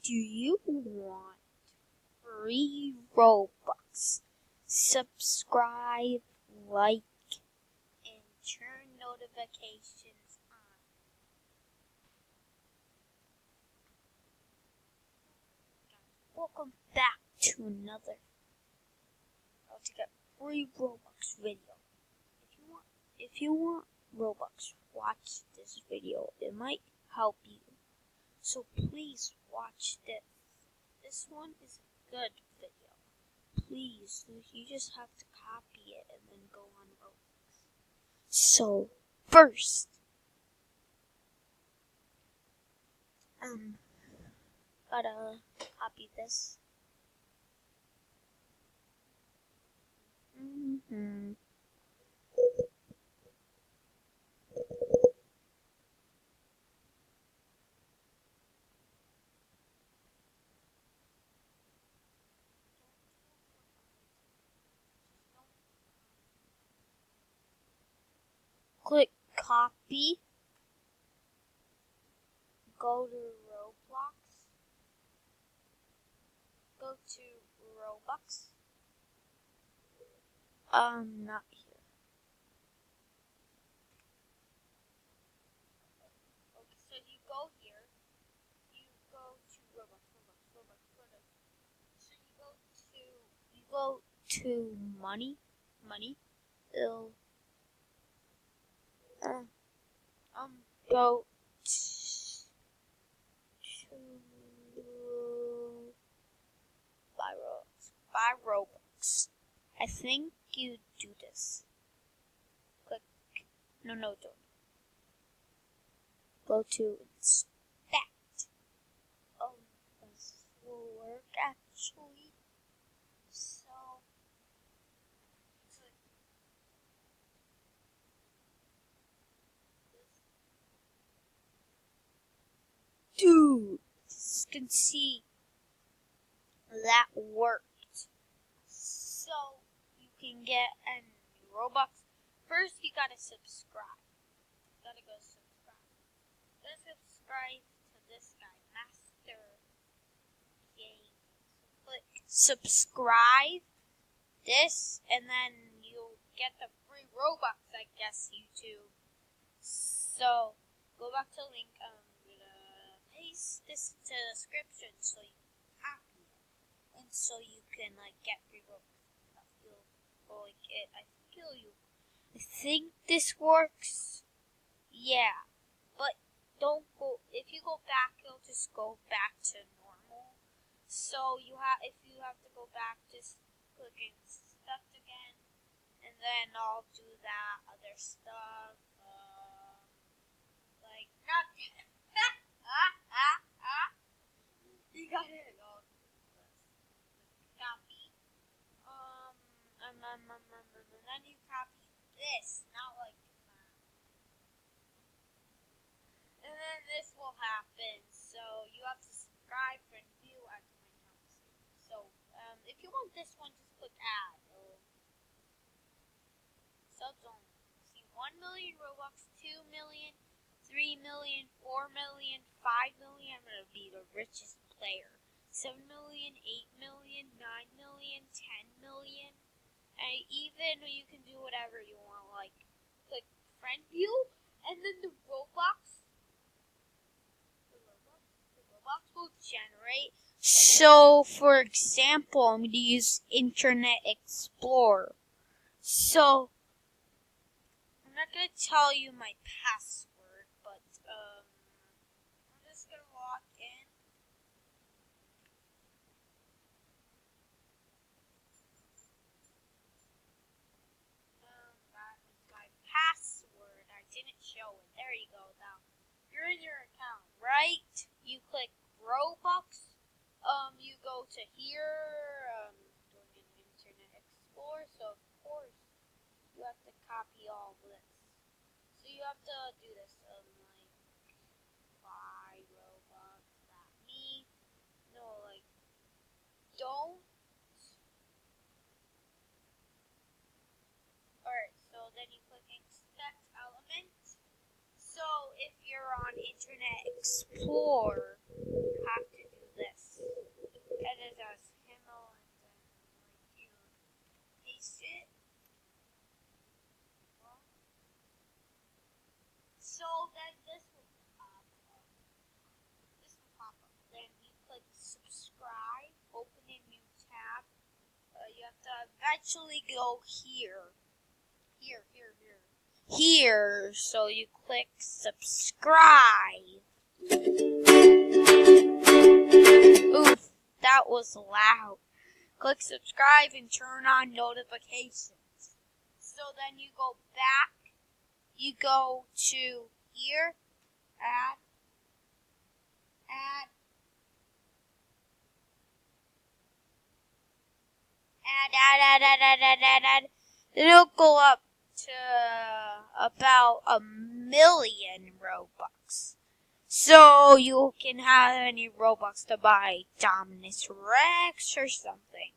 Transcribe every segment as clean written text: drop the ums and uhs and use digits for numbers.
Do you want free Robux? Subscribe, like, and turn notifications on. Welcome back to another how to get free Robux video. If you want Robux, watch this video. It might help you. So please watch this. This one is a good video. Please, you just have to copy it and then go on Robux. So first, gotta copy this. Click copy. Go to Roblox. Go to Robux. Not here. Okay, so you go here. You go to Robux. So you go to money. It'll go to buy Robux. I think you do this. Click. No, don't. Go to inspect. This will work actually. So, dude, you can see that worked. So you can get a Robux. First, you gotta subscribe. Gotta go subscribe. Gotta subscribe to this guy, Master Game. So click subscribe. This, and then you'll get the free Robux, I guess, YouTube. So go back to the link. Paste this into the description so you copy it, and so you can get free Robux. I think this works. Yeah, but don't go. If you go back, it'll just go back to normal. So if you have to go back, just click inspect again, and then I'll do that other stuff. Like nothing. You got it. Copy. And then you copy this, not like that. And then this will happen. So you have to subscribe, friend, view, add to my account. So if you want this one, just click add. Subs only. See 1 million Robux, 2 million, 3 million, 4 million, 5 million. I'm gonna be the richest player. 7 million, 8 million, 9 million, 10 million. And even you can do whatever you want, like click friend view, and then the Robux will generate. So, for example, I'm going to use Internet Explorer. So, I'm not going to tell you my password, but I'm just going to log in. That is my password. I didn't show it. There you go. Now, you're in your account, right? You click Robux. You go to here. Doing an Internet Explorer, so of course you have to copy all this. So you have to do this. Buy Robux. That me. No, don't. Alright, so then you click inspect element. So if you're on Internet Explorer, you have to do this. eventually go here. Here, so you click subscribe. Oof, that was loud. Click subscribe and turn on notifications. So then you go back, you go to here, add. It'll go up to about 1,000,000 Robux. So you can have any Robux to buy Dominus Rex or something.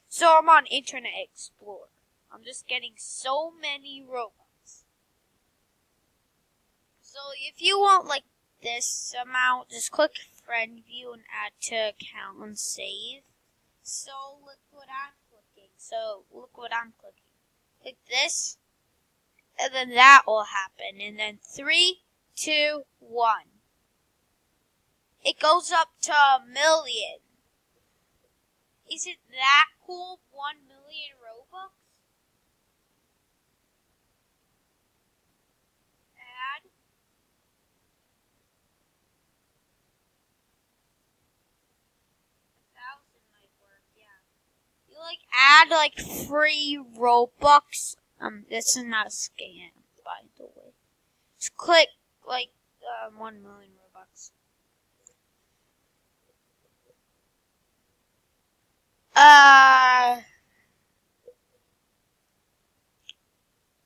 So I'm on Internet Explorer. I'm just getting so many Robux. So if you want like this amount, just click friend view and add to account and save. So look what I'm clicking. Click this, and then that will happen. And then 3, 2, 1. It goes up to 1,000,000. Isn't that cool? 1,000,000 Robux? Add. Add like free Robux. This is not a scam, by the way. Just click like 1,000,000 Robux.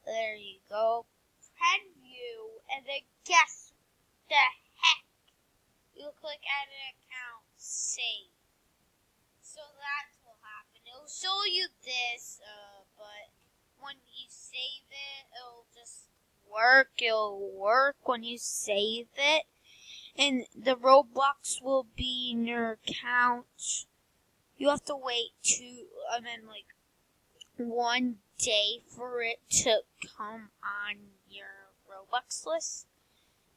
There you go. Friend view, and then guess the heck. You click add an account, save. So that's what will happen. It'll show you this, but when you save it, it'll just work. It'll work when you save it. And the Robux will be in your account. You have to wait 1 day for it to come on your Robux list.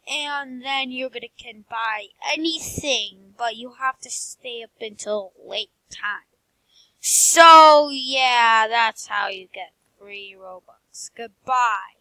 And then can buy anything, but you have to stay up until late time. So, yeah, that's how you get free Robux. Goodbye.